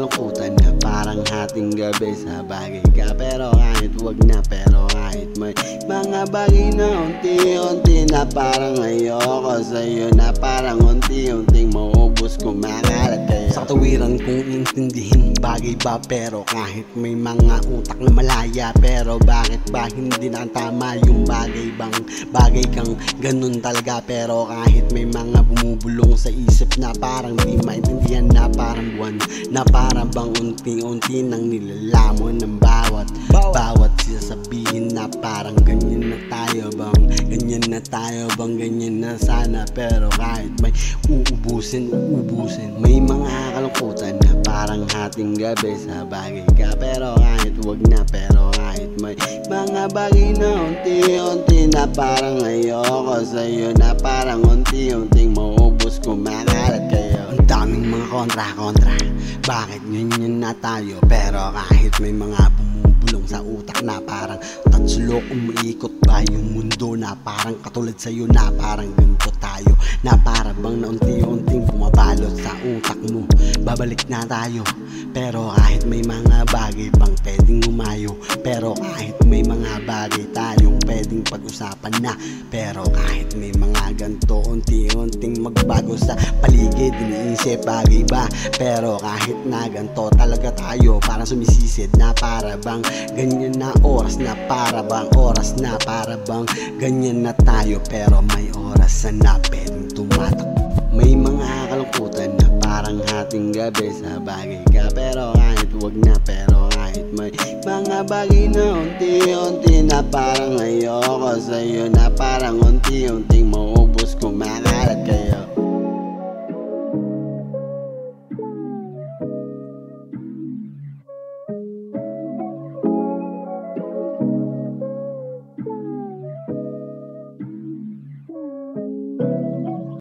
kalungkutan na parang hating gabi sa bagay ka. Pero kahit wag na, pero kahit may mga bagay na unti-unti na parang ayoko sa'yo, na parang unti-unting maubos, kumakalat kayo. Sa katawiran kong intindihin, bagay ba? Pero kahit may mga utak na malaya, pero bakit ba hindi na tama yung bagay bang bagay kang ganun talaga? Pero kahit may mga bumubulong sa isip na parang di maintindihan, na parang buwan, na parang bang unti-unti nang nilalamon ng bawat sasabihin na parang ganyan na tayo bang, ganyan na tayo bang, ganyan na sana. Pero kahit may uubusin, may mga kalungkutan na parang hating gabi sa bagay ka. Pero kahit wag na, pero kahit may mga bagay na unti-unti na parang ayoko sa'yo, na parang unti-unting maubos, kumakalat kayo. Ang daming mga kontra, bakit ganyan na tayo? Pero kahit may mga bumubulong sa utak na parang tatsulo, umiikot ba yung mundo, na parang katulad sa'yo, na parang ganito tayo, na parang bang na unti-unting bumabalot sa utak mo, babalik na tayo. Pero kahit may mga bagay pang pwedeng umayo, pero kahit may mga bagay tayong pwedeng pag-usapan na, pero kahit may mga ganito unti-unting magbago sa paligid, iniisip bagay ba? Pero kahit na ganito talaga tayo, parang sumisisid na para bang ganyan na oras, na para bang oras na para bang ganyan na tayo. Pero may oras na pwedeng tumatak. May mga kalungkutan na parang hating gabi sa bagay ka. Pero kahit wag na, pero kahit may mga bagay na unti-unti na parang ayoko sa'yo, na parang unti-unting maubos, kumakalat kayo.